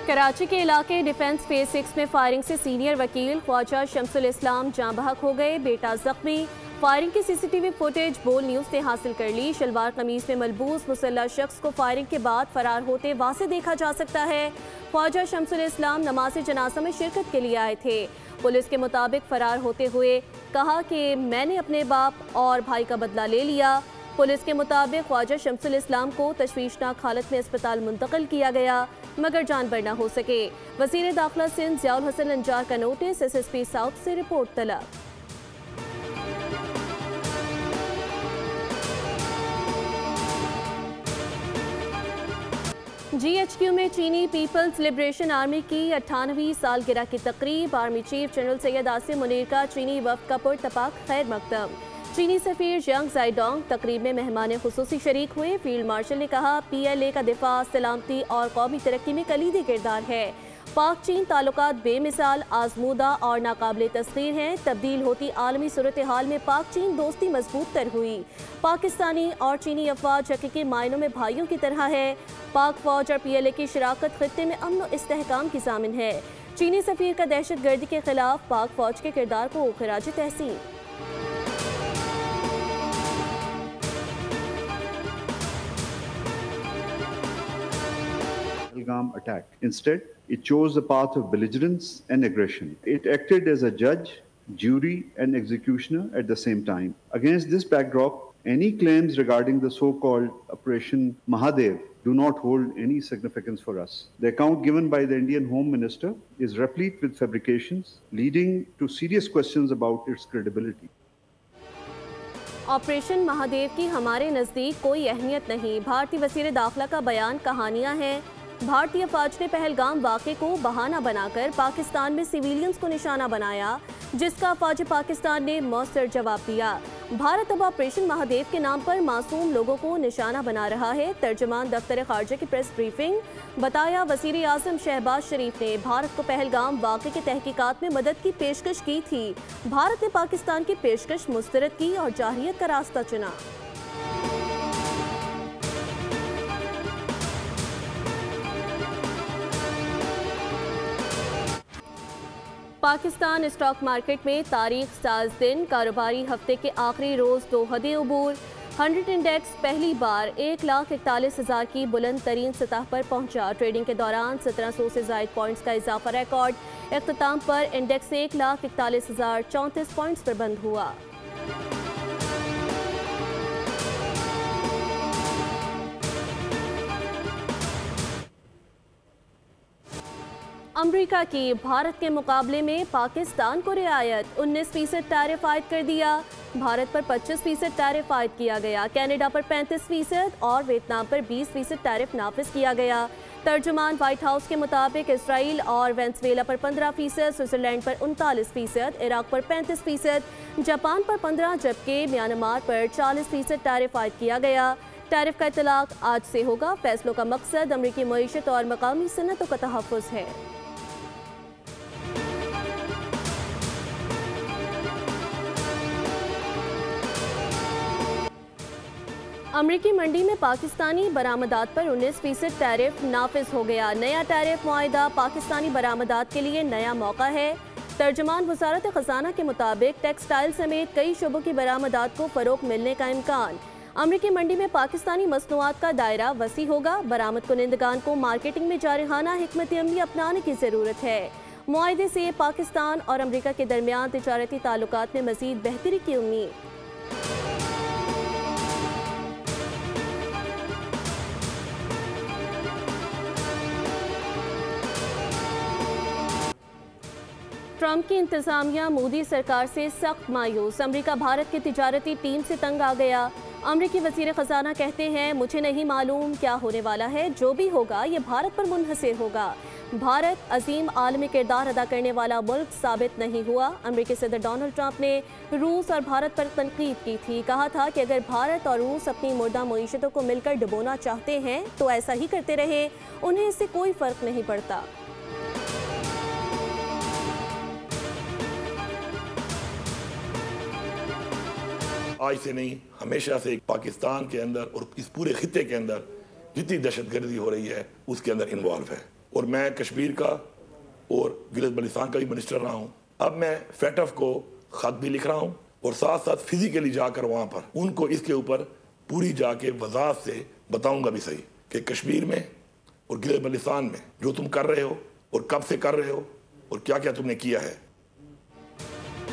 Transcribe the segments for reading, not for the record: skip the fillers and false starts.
कराची के इलाके defence phase 6 में फायरिंग से सीनियर वकील ख्वाजा शमसुल इस्लाम जाँ बहक हो गए, बेटा जख्मी। फायरिंग की सीसीटीवी फुटेज बोल न्यूज़ ने हासिल कर ली। शलवार कमीज में मलबूस मुसल्लह शख्स को फायरिंग के बाद फरार होते वासे देखा जा सकता है। ख्वाजा शमसुल इस्लाम नमाज जनाजा में शिरकत के लिए आए थे। पुलिस के मुताबिक फरार होते हुए कहा कि मैंने अपने बाप और भाई का बदला ले लिया। पुलिस के मुताबिक ख्वाजा शमसुल इस्लाम को तशवीशनाक हालत में अस्पताल मुंतकिल किया गया मगर जान बर न हो सके। वज़ीर दाखिला सिंध ज़ियाउल हसन अंजार का नोटिस, SSP साउथ से रिपोर्ट तलब। GHQ में चीनी पीपल्स लिबरेशन आर्मी की 98वीं सालगिरह की तकरीब। Army chief general Syed Asim Munir का चीनी वफ़द का पुरतपाक खैर मकदम। चीनी सफ़ीर जंग जाइडोंग तकरीब में मेहमान खुसूसी शरीक हुए। फील्ड मार्शल ने कहा PLA का दिफा, सलामती और कौमी तरक्की में कलीदी किरदार है। पाक चीन ताल्लुकात बेमिसाल, आजमूदा और नाकाबिले तस्खीर हैं। तब्दील होती आलमी सूरत हाल में पाक चीन दोस्ती मजबूत तर हुई। पाकिस्तानी और चीनी अफवाज हकीकी मायनों में भाइयों की तरह है। पाक फौज और PLA की शराकत खित्ते में अमन और इस्तेहकाम की ज़ामिन है। चीनी सफ़ीर का दहशत गर्दी के खिलाफ पाक फौज के किरदार को खिराज तहसीन। Attack. Instead, it chose the path of belligerence and aggression. It acted as a judge, jury, and executioner at the same time. Against this backdrop, any claims regarding the so-called Operation Mahadev do not hold any significance for us. The account given by the Indian Home Minister is replete with fabrications, leading to serious questions about its credibility. Operation Mahadev की हमारे नज़दीक कोई अहमियत नहीं। भारतीय वज़ीर दाखिला का बयान कहानियाँ हैं। भारतीय फौज ने पहलगाम वाक़े को बहाना बनाकर पाकिस्तान में सिविलियंस को निशाना बनाया, जिसका फौज पाकिस्तान ने मौसर जवाब दिया। भारत अब ऑपरेशन महादेव के नाम पर मासूम लोगों को निशाना बना रहा है। तर्जुमान दफ्तर खारजा की प्रेस ब्रीफिंग। बताया, वज़ीर आज़म शहबाज शरीफ ने भारत को पहलगाम वाक़े की तहकीकात में मदद की पेशकश की थी। भारत ने पाकिस्तान की पेशकश मुस्तरद की और जाहिलियत का रास्ता चुना। पाकिस्तान स्टॉक मार्केट में तारीख साज दिन, कारोबारी हफ्ते के आखिरी रोज 2 हदें उबूर। 100 इंडेक्स पहली बार 1,41,000 की बुलंद तरीन सतह पर पहुंचा। ट्रेडिंग के दौरान 1700 से ज़ायद पॉइंट्स का इजाफा रिकॉर्ड। इख्तिताम पर इंडेक्स 1,41,034 पॉइंट्स पर बंद हुआ। अमरीका की भारत के मुकाबले में पाकिस्तान को रियायत। 19% टैरिफ आयद कर दिया। भारत पर 25% टैरिफ आयद किया गया। कनाडा पर 35% और वियतनाम पर 20% टैरिफ नाफिज किया गया। तर्जुमान व्हाइट हाउस के मुताबिक इसराइल और वेनेजुएला पर 15%, स्विट्जरलैंड पर 39%, इराक पर 35%, जापान पर 15%, जबकि म्यांमार पर 40% टैरिफ आयद किया गया। टैरिफ का इतलाक आज से होगा। फैसलों का मकसद अमरीकी मईशत और मकामी सनतों का तहफ़्फ़ुज़ है। अमरीकी मंडी में पाकिस्तानी बरामदात पर 19% टैरिफ नाफिज हो गया। नया टैरिफ मुआहिदा पाकिस्तानी बरामदात के लिए नया मौका है। तर्जुमान वज़ारत ख़ज़ाना के मुताबिक टेक्सटाइल समेत कई शोबों की बरामदात को फ़रोग़ मिलने का इम्कान। अमरीकी मंडी में पाकिस्तानी मसनूआत का दायरा वसी होगा। बरामद कुनिंदगान को मार्केटिंग में जारहाना हिकमत अमली अपनाने की ज़रूरत है। मुआहिदे से पाकिस्तान और अमरीका के दरमियान तिजारती ताल्लुकात में मज़ीद बेहतरी की उम्मीद। ट्रंप की इंतजामिया मोदी सरकार से सख्त मायूस। अमरीका भारत की तिजारती टीम से तंग आ गया। अमरीकी वज़ीर ख़ज़ाना कहते हैं, मुझे नहीं मालूम क्या होने वाला है, जो भी होगा ये भारत पर मुनहसर होगा। भारत अजीम आलमी किरदार अदा करने वाला मुल्क साबित नहीं हुआ। अमरीकी सदर डोनाल्ड ट्रंप ने रूस और भारत पर तनकीद की थी। कहा था कि अगर भारत और रूस अपनी मुर्दा मईशतों को मिलकर डुबोना चाहते हैं तो ऐसा ही करते रहे, उन्हें इससे कोई फ़र्क नहीं पड़ता। आज से नहीं, हमेशा से पाकिस्तान के अंदर और इस पूरे खित्ते के अंदर जितनी दहशतगर्दी हो रही है उसके अंदर इन्वॉल्व है। और मैं कश्मीर का और गिलगित बल्तिस्तान का भी मिनिस्टर रहा हूँ। अब मैं फैटफ को खत भी लिख रहा हूँ और साथ साथ फिजिकली जाकर वहाँ पर उनको इसके ऊपर पूरी जाके वजाहत से बताऊँगा भी सही कि कश्मीर में और गिलगित बल्तिस्तान में जो तुम कर रहे हो और कब से कर रहे हो और क्या क्या तुमने किया है।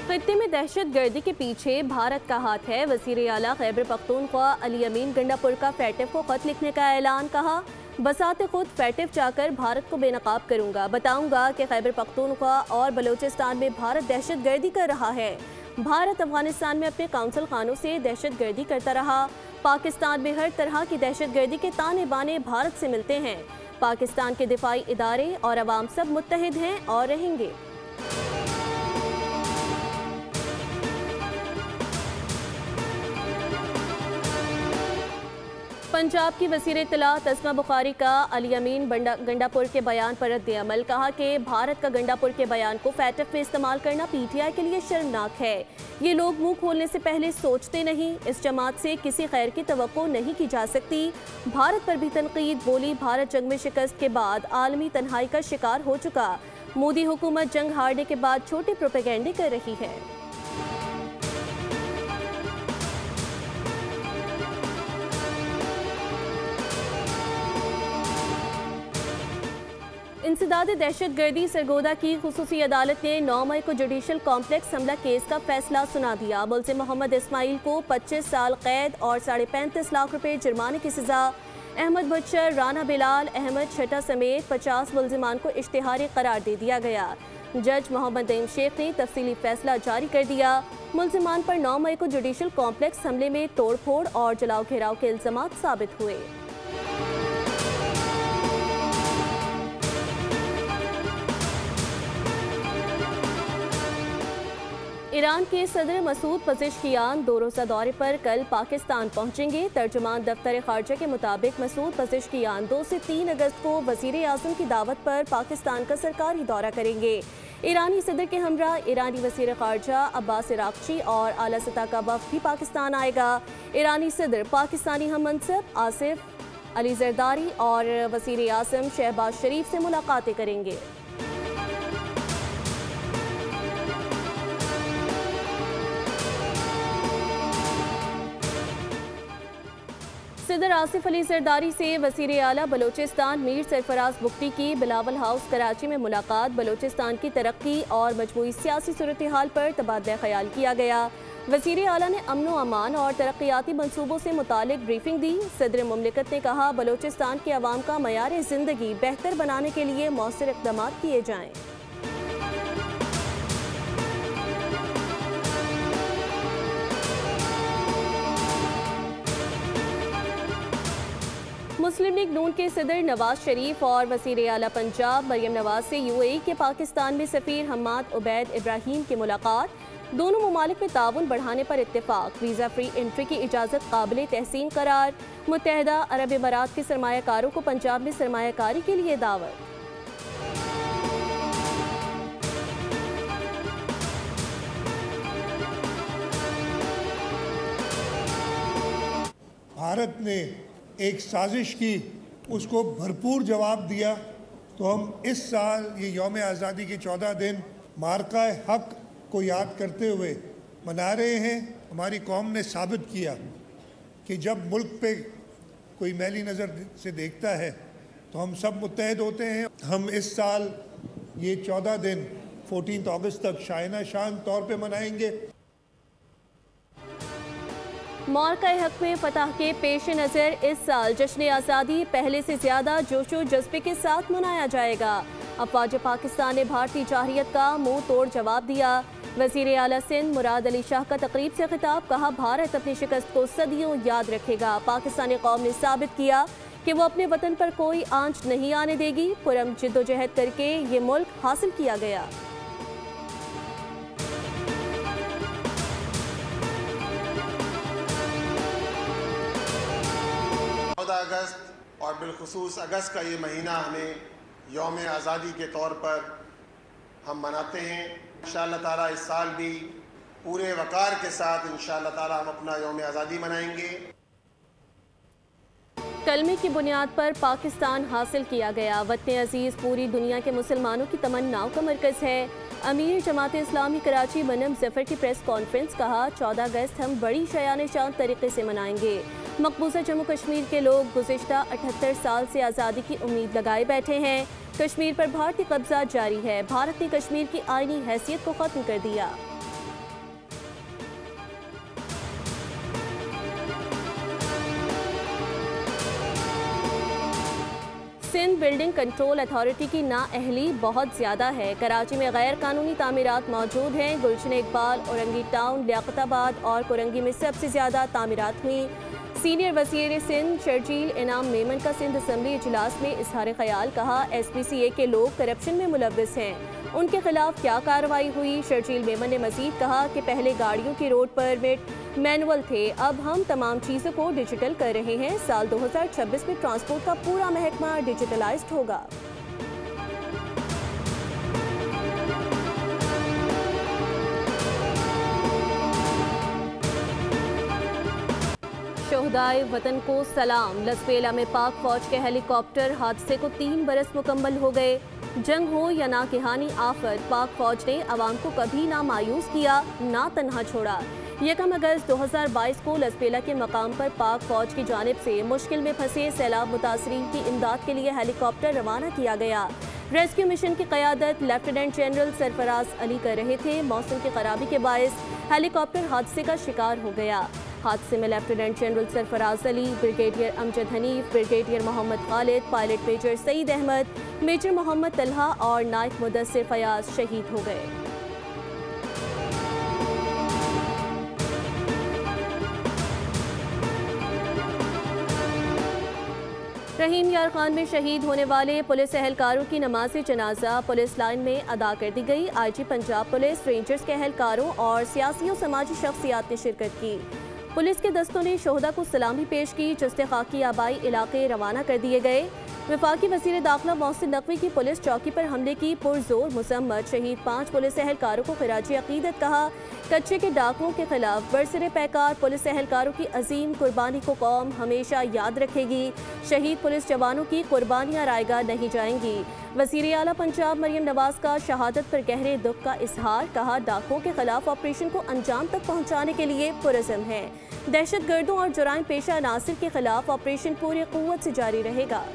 खित्ते में दहशत गर्दी के पीछे भारत का हाथ है। वज़ीर आला खैबर पख्तूनख्वा अली अमीन गंडापुर का फैटिफ को खत लिखने का ऐलान। कहा, बसाते खुद फैटिफ जाकर भारत को बेनकाब करूंगा, बताऊंगा कि खैबर पख्तूनख्वा और बलूचिस्तान में भारत दहशत गर्दी कर रहा है। भारत अफगानिस्तान में अपने काउंसिल खानों से दहशत गर्दी करता रहा। पाकिस्तान में हर तरह की दहशत गर्दी के ताने बाने भारत से मिलते हैं। पाकिस्तान के दिफाई इदारे और अवाम सब मुत्तहिद हैं और रहेंगे। पंजाब की वज़ीर इत्तलात अस्मा बुखारी का अली अमीन गंडापुर के बयान पर रद्द अमल। कहा कि भारत का गंडापुर के बयान को फैटिफ में इस्तेमाल करना PTI के लिए शर्मनाक है। ये लोग मुंह खोलने से पहले सोचते नहीं। इस जमात से किसी खैर की तवक्को नहीं की जा सकती। भारत पर भी तनकीद। बोली, भारत जंग में शिकस्त के बाद आलमी तन्हाई का शिकार हो चुका। मोदी हुकूमत जंग हारने के बाद छोटे प्रोपेगेंडे कर रही है। इंसदाद दहशत गर्दी सरगोदा की खुसूसी अदालत ने 9 मई को जुडिशल कॉम्प्लेक्स हमला केस का फैसला सुना दिया। मुलजिम मोहम्मद इस्माइल को 25 साल कैद और 35.5 लाख रुपए जुर्माने की सजा। अहमद बच्चर, राना बिलाल, अहमद छठा समेत 50 मुलजिमान को इश्तिहारी करार दे दिया गया। जज मोहम्मद नईम शेख ने तफसीली फैसला जारी कर दिया। मुलजिमान पर 9 मई को जुडिशल कॉम्प्लेक्स हमले में तोड़फोड़ और जलाओ घेराव के इल्जामात साबित हुए। ईरान के सदर मसूद पज़ेश्कियान 2 रोज़ा दौरे पर कल पाकिस्तान पहुंचेंगे। तर्जुमान दफ्तर खारजा के मुताबिक मसूद पज़ेश्कियान 2 से 3 अगस्त को वज़ीर आज़म की दावत पर पाकिस्तान का सरकारी दौरा करेंगे। ईरानी सदर के हमरा ईरानी वज़ीर खारजा अब्बास इराक़ची और आला सतह का वफ़द भी पाकिस्तान आएगा। ईरानी सदर पाकिस्तानी हम मनसब आसिफ अली जरदारी और वज़ीर आज़म शहबाज शरीफ से मुलाकातें करेंगे। सदर आसिफ अली जरदारी से वज़ीर आला बलूचिस्तान मीर सरफराज बुख्ती की बिलावल हाउस कराची में मुलाकात। बलूचिस्तान की तरक्की और मजमूई सियासी सूरत हाल पर तबादला ख्याल किया गया। वज़ीर आला ने अमन व अमान और तरक्याती मनसूबों से मुतालिक ब्रीफिंग दी। सदर मुमलिकत ने कहा, बलूचिस्तान के अवाम का मयार ज़िंदगी बेहतर बनाने के लिए मौसर इक़दाम किए जाएँ। मुस्लिम लीग नून के सदर नवाज शरीफ और वज़ीर आला पंजाब मरियम नवाज से UAE के पाकिस्तान में सफ़ीर हम्माद उबैद इब्राहीम की मुलाकात। दोनों ममालिक में ताउन बढ़ाने पर इत्तेफाक। वीज़ा फ्री एंट्री की इजाज़त काबिल तहसीन करार। मुत्तहदा अरब इमारात के सरमायाकारों को पंजाब में सरमायाकारी के लिए दावत। भारत ने एक साजिश की, उसको भरपूर जवाब दिया। तो हम इस साल ये यौम आज़ादी के 14 दिन मार्का हक को याद करते हुए मना रहे हैं। हमारी कौम ने साबित किया कि जब मुल्क पे कोई मैली नज़र से देखता है तो हम सब मुत्तहद होते हैं। हम इस साल ये 14 दिन 14 अगस्त तक शायना शान तौर पे मनाएंगे। मार्का हक में फतह के पेश नज़र इस साल जश्न आज़ादी पहले से ज़्यादा जोशो जज्बे के साथ मनाया जाएगा। अफवाज पाकिस्तान ने भारतीय जारहियत का मुंह तोड़ जवाब दिया। वज़ीर आला सिंध मुराद अली शाह का तकरीब से खिताब। कहा, भारत अपनी शिकस्त को सदियों याद रखेगा। पाकिस्तानी कौम ने साबित किया कि वो अपने वतन पर कोई आंच नहीं आने देगी। पुरम जिद्दोजहद करके ये मुल्क हासिल किया गया। 14 अगस्त और बिलखुसूस अगस्त का ये महीना हमें यौम आज़ादी के तौर पर हम मनाते हैं। इंशाअल्लाह ताला इस साल भी पूरे वक़ार के साथ इंशाअल्लाह ताला हम अपना यौम आज़ादी मनाएंगे। कलमे की बुनियाद पर पाकिस्तान हासिल किया गया। वतन अजीज़ पूरी दुनिया के मुसलमानों की तमन्नाओं का मरकज़ है। अमीर जमात इस्लामी कराची बनम जफर की प्रेस कॉन्फ्रेंस, कहा 14 अगस्त हम बड़ी शयान शान तरीके से मनाएंगे। मकबूजा जम्मू कश्मीर के लोग गुज़िश्ता 78 साल से आज़ादी की उम्मीद लगाए बैठे हैं। कश्मीर पर भारतीय कब्जा जारी है। भारत ने कश्मीर की आईनी हैसियत को ख़त्म कर दिया। सिंध बिल्डिंग कंट्रोल अथॉरिटी की नाअहली बहुत ज़्यादा है। कराची में गैर कानूनी तामीरात मौजूद हैं। गुलशन इकबाल, औरंगी टाउन, लियाकताबाद और कुरंगी में सबसे ज़्यादा तामीरात हुई। सीनियर वज़ीर सिंध शर्जील इनाम मेमन का सिंध असम्बली इजलास में इजहार ख्याल, कहा SPCA के लोग करप्शन में मुलव्वस हैं, उनके खिलाफ क्या कार्रवाई हुई। शर्जील मेमन ने मजीद कहा कि पहले गाड़ियों की रोड परमिट मैनुअल थे, अब हम तमाम चीज़ों को डिजिटल कर रहे हैं। साल 2026 में ट्रांसपोर्ट का पूरा महकमा डिजिटलाइज्ड होगा। शोहदाए वतन को सलाम। लसबेला में पाक फौज के हेलीकॉप्टर हादसे को 3 बरस मुकम्मल हो गए। जंग हो या नाकिहानी आफत, पाक फौज ने अवाम को कभी ना मायूस किया, ना तन्हा छोड़ा। 1 अगस्त 2022 को लसबेला के मकाम पर पाक फौज की जानिब से मुश्किल में फंसे सैलाब मुतासरीन की इमदाद के लिए हेलीकॉप्टर रवाना किया गया। रेस्क्यू मिशन की क़यादत लेफ्टिनेंट जनरल सरफराज अली कर रहे थे। मौसम की खराबी के बायस हेलीकॉप्टर हादसे का शिकार हो गया। हादसे में lieutenant general Sarfaraz Ali, brigadier Amjad Hanif, brigadier Mohammad Khalid, pilot major Saeed Ahmed, major Mohammad Talha और नायक मुदस्सिर फयाज शहीद हो गए। रहीम यार खान में शहीद होने वाले पुलिस एहलकारों की नमाज जनाजा पुलिस लाइन में अदा कर दी गई। IG पंजाब पुलिस, रेंजर्स के एहलकारों और सियासी और समाजी शख्सियात ने शिरकत की। पुलिस के दस्तों ने शोहदा को सलामी पेश की। जस्ते खाकी आबाई इलाके रवाना कर दिए गए। वफाकी वज़ीर दाखिला मोहसिन नकवी की पुलिस चौकी पर हमले की पुरजोर मजम्मत। शहीद 5 पुलिस एहलकारों को खिराजी अकीदत, कहा कच्चे के डाकुओं के खिलाफ बरसरे पैकार पुलिस एहलकारों की अजीम कुर्बानी को कौम हमेशा याद रखेगी। शहीद पुलिस जवानों की कुर्बानियाँ रायगा नहीं जाएंगी। वज़ीर आला पंजाब मरियम नवाज का शहादत पर गहरे दुख का इजहार, कहा डाकुओं के खिलाफ ऑपरेशन को अंजाम तक पहुँचाने के लिए पुरज़म है। दहशत गर्दों और जुराइम पेशा अनासिर के खिलाफ ऑपरेशन पूरी क़ुव्वत से जारी रहेगा।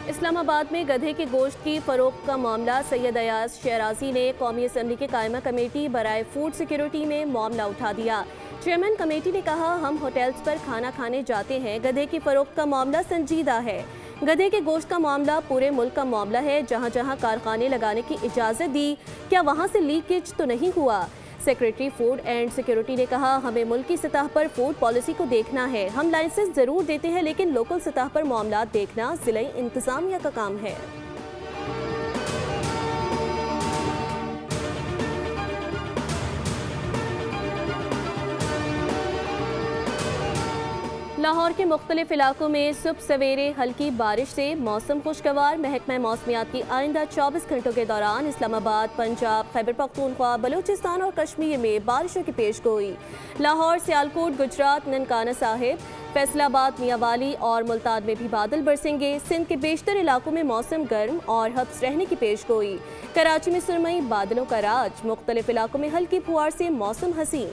इस्लामाबाद में गधे के गोश्त की फरोख्त का मामला, सैयद अयाज शहराजी ने कौमी असम्बली के कायमा कमेटी बराए फूड सिक्योरिटी में मामला उठा दिया। चेयरमैन कमेटी ने कहा हम होटल्स पर खाना खाने जाते हैं, गधे की फरोख्त का मामला संजीदा है। गधे के गोश्त का मामला पूरे मुल्क का मामला है। जहाँ जहाँ कारखाने लगाने की इजाज़त दी, क्या वहाँ से लीकेज तो नहीं हुआ? सेक्रेटरी फूड एंड सिक्योरिटी ने कहा हमें मुल्क की सतह पर फूड पॉलिसी को देखना है। हम लाइसेंस ज़रूर देते हैं, लेकिन लोकल सतह पर मामला देखना ज़िला इंतज़ामिया का काम है। लाहौर के मुख्तलिफ इलाकों में सुबह सवेरे हल्की बारिश से मौसम खुशगवार। महकमा मौसमियात की आइंदा 24 घंटों के दौरान इस्लामाबाद, पंजाब, खैबर पख्तूनख्वा, बलूचिस्तान और कश्मीर में बारिशों की पेशगोई। लाहौर, सियालकोट, गुजरात, ननकाना साहिब, फैसलाबाद, मियांवाली और मुल्तान में भी बादल बरसेंगे। सिंध के बेशतर इलाकों में मौसम गर्म और हब्स रहने की पेशगोई। कराची में सुरमई बादलों का राज। मुख्तलिफ इलाकों में हल्की फुहार से मौसम हसीन।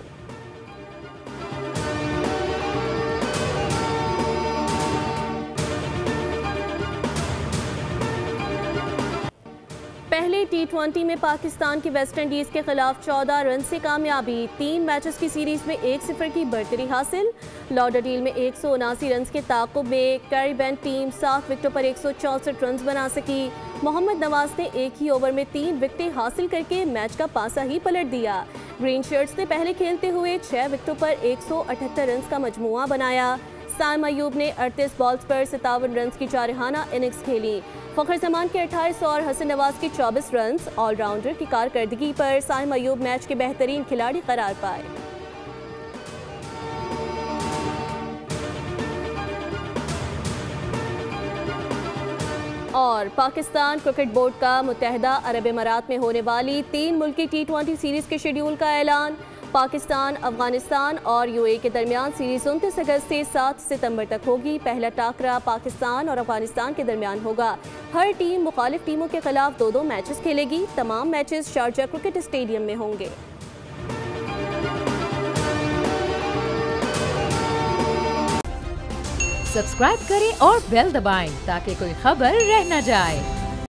पहले T20 में पाकिस्तान की वेस्ट इंडीज के खिलाफ 14 रन से कामयाबी। 3 मैचेस की सीरीज में 1-0 की बढ़तरी हासिल। लॉडरडील में 179 रन के ताक़ुब में कैरिबियन टीम 7 विकेटों पर 164 रन बना सकी। मोहम्मद नवाज ने एक ही ओवर में 3 विकेटें हासिल करके मैच का पासा ही पलट दिया। ग्रीन शर्ट्स ने पहले खेलते हुए 6 विकेटों पर 178 रन का मजमुआ बनाया। साइम अयूब ने 38 बॉल्स पर 57 रन की जारहाना इनिंग्स खेली। फखर जमान के 28 और हसन नवाज के 24 रन। ऑलराउंडर की कारकर्दगी पर साइम अयूब मैच के बेहतरीन खिलाड़ी करार पाए। और पाकिस्तान क्रिकेट बोर्ड का मुत्तहिदा अरब अमीरात में होने वाली 3 मुल्की T20 सीरीज के शेड्यूल का ऐलान। पाकिस्तान, अफगानिस्तान और यूएई के दरमियान सीरीज 29 अगस्त से 7 सितंबर तक होगी। पहला टाकरा पाकिस्तान और अफगानिस्तान के दरमियान होगा। हर टीम मुखालिफ टीमों के खिलाफ 2-2 मैचेस खेलेगी। तमाम मैचेस शारजा क्रिकेट स्टेडियम में होंगे। सब्सक्राइब करें और बेल दबाएं ताकि कोई खबर रह न जाए।